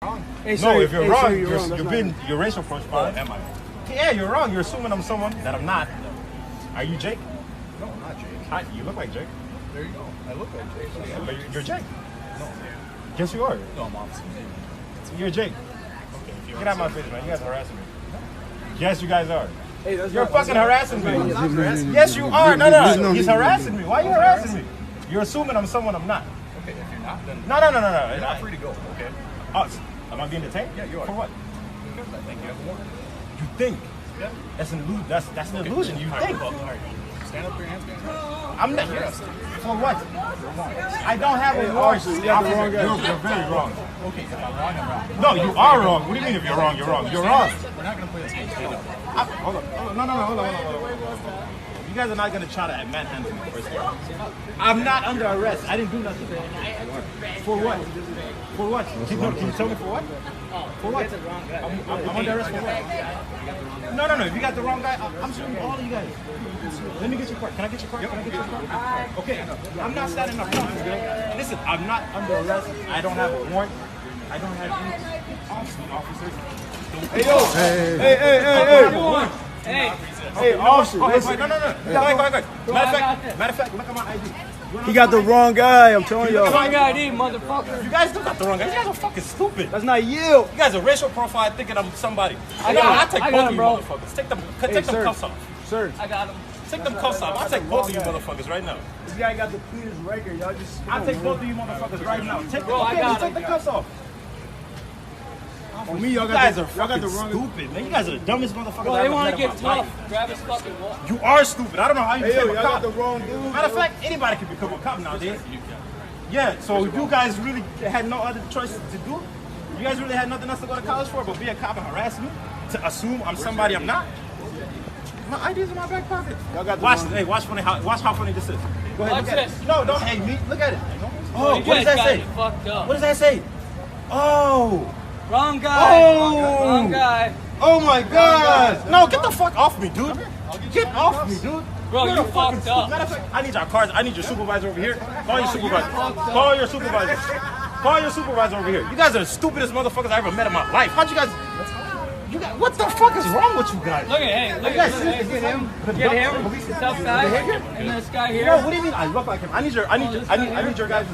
Hey, No, if you're wrong, you're you're racial profile. Am I? Yeah, you're wrong. You're assuming I'm someone that I'm not. Are you Jake? No, I'm not Jake. Hi, you look like Jake. There you go. I look like Jake. Yeah, but you're Jake. No. Yes, you are. No, I'm opposite. You're Jake. Okay, if you're Get out of my face, man. You guys are harassing me. Yes, you guys are. Hey, that's You're fucking harassing me. I'm not harassing you. Yes, you are. No. He's harassing me. Why are you harassing me? You're assuming I'm someone I'm not. Okay, if you're not, then No. you're not free to go. Okay. Us. Am I being detained? Yeah, you are. For what? Because I think you have a warrant. You think? Yeah. That's an illusion. That's an illusion. You All right, think? well, all right. Stand up with your hands behind. I'm not. Yes. For what? I don't have a warrant. officer, you got the wrong guy. You're very wrong. Okay, if I'm wrong, I'm wrong. No, you are wrong. What do you mean if you're wrong? You're wrong. You're wrong. We're not going to play this game. Stand up. Hold on. Hold on. You guys are not going to try to manhandle me first of all. I'm not under arrest. I didn't do nothing. For what? For what? Can you tell me for what? For what? I'm under arrest for what? No. If you got the wrong guy, I'm suing all of you guys. Let me get your card. Can I get your card? Can I get your card? Okay. I'm not standing up front. Listen, I'm not under arrest. I don't have a warrant. I don't have any officers. Hey, yo. Hey, officer. No. Go ahead. Matter of fact, look at my ID. He got the wrong guy. I'm telling y'all. Wrong ID, motherfucker. You guys do got the wrong guy. You guys are fucking stupid. That's not you. You guys are racial profile thinking I'm somebody. I take I got both of him, you bro. motherfuckers. Take them sir. cuffs off. Sir, I got him. Take them cuffs off. I'll take both of you motherfuckers right now. this guy got the cleanest record. Y'all just. I'll take both of you motherfuckers right now. Bro, I got take him. the cuffs off. On me, y'all You got guys the, are y'all got fucking the wrong. stupid, man. You guys are the dumbest motherfuckers Bro, I they ever want met to in get my tough. life. Grab his fucking wall. You are stupid. I don't know how you Hey, yo, became y'all a got cop. the wrong dude. Matter of fact, anybody can become a cop nowadays. Yeah, so you guys really had no other choice to do? You guys really had nothing else to go to college for but be a cop and harass me? To assume I'm somebody I'm not? My ID's in my back pocket. Y'all got the Watch, wrong. hey, watch how funny this is. Go ahead, Watch look at this. it. No, don't hate me. Look at it. Oh, Oh, what does that say? Fucked up. What does that say? Oh, Wrong guy. Oh. Wrong guy. oh my God! No, get the fuck off me, dude. Get off me, dude. Bro, You're you the fucking fucked up. Matter of fact, I need your cards. I need your supervisor over here. Call your supervisor. Call your supervisor. Call your supervisor over here. You guys are the stupidest motherfuckers I ever met in my life. How'd you guys? What the fuck is wrong with you guys? Look at him. Look at him. Get him. Get him. Tough guy. And this guy here. No, what do you mean? I look like him. I need your guys.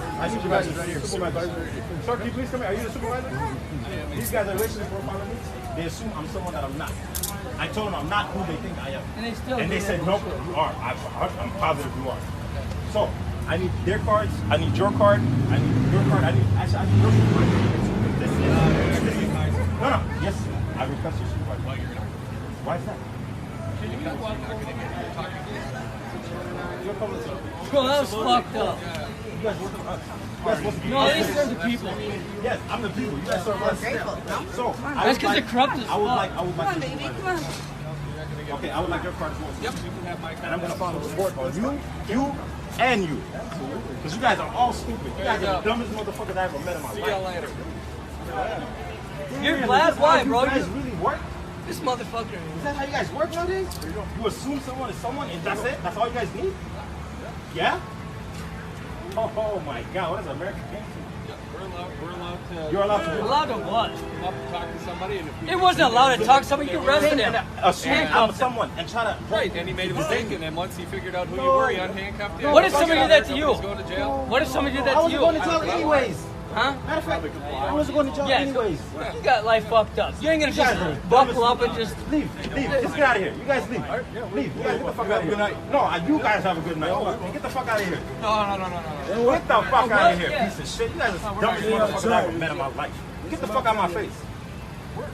Supervisor. Sir, can you please come here? Are you the supervisor? These guys are racially profiling me. They assume I'm someone that I'm not. I told them I'm not who they think I am. And they still And they do said, that. nope, you are. I'm positive you are. So, I need their cards. I need your card. I need your card. I need your supervisor. No. Yes, I request your supervisor. Why is that? You're public service. Bro, that was fucked up. You guys work for us. You guys supposed to be No, these are the people. Yes, I'm the people. You guys serve us. So, That's because they're corrupt as I would fuck. like your supervisor. Okay, I would like your card as well. Yep, you can have my card. And I'm going to file a report on you, and you. Because you guys are all stupid. You guys are the dumbest motherfuckers I ever met in my life. See you later. You're glad why, bro? You guys really work? This motherfucker. Is that how you guys work nowadays? You assume someone is someone and that's it? That's all you guys need? Yeah? Oh my God, what is American game? We're allowed to. You're allowed to Allowed to what? come up and talk to somebody, and if It wasn't allowed to talk to somebody. You arrested him. assume I'm Handcuffed him. someone and try to right, and he made a mistake, and then once he figured out who you were, he unhandcuffed you. What if somebody did that to you? Somebody's going to jail. What if somebody did that I to was you? going to jail anyways. Huh? Matter of fact, I was going to jail Yeah, anyways. You got life fucked up. You ain't gonna just buckle up and just Leave. Just get out of here. You guys leave. Leave. You guys get the fuck out of here. Good night. No, you guys have a good night. Get the fuck out of here. No. Get the fuck out of here, Yeah. piece of shit. You guys are the dumbest motherfuckers I ever met in my life. Get the fuck out of my face.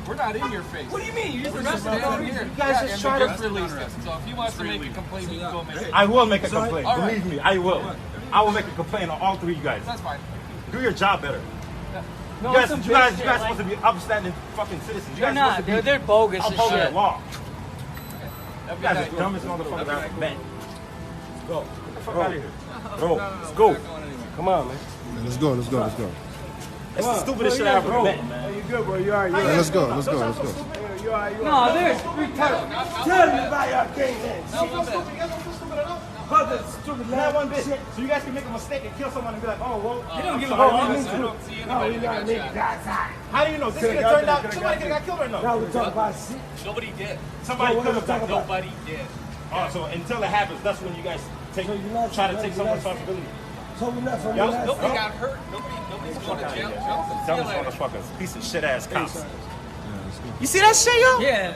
We're not in your face. What do you mean? You just We're just arrested down him. here. You guys just and try we to just released him. So if he wants to make a complaint, he can go make it. I will make a complaint. All right. Believe me, I will. I will make a complaint on all three of you guys. That's fine. Do your job better. No, You guys, some you guys, bitch you shit, guys like- supposed to be upstanding fucking citizens. You They're guys not. supposed to be They're bogus as upholding the shit. law. Have a You good guys are night. the dumbest motherfuckers I ever met. Go. Get the fuck out of here. Bro, let's go. Come on, man. Let's go. It's the stupidest shit I ever met, man. Hey, you good, bro? You alright? Hey, let's go. You alright? No, there's retarded. Tell me about your game, man. You guys don't feel stupid enough? Not one bit. So you guys can make a mistake and kill someone and be like, oh, well. You don't give a sorry. fuck. I don't see anybody that got shot. How do you know? This could have turned out, somebody could have got killed or no? Now we're talking about shit. Nobody did. Somebody could have got killed. Nobody did. Oh, so until it happens, that's when you guys try to take some responsibility. So we're not. Nobody got hurt. Nobody's going to jail. Dumb motherfuckers. Piece of shit ass cops. You see that shit, yo? Yeah.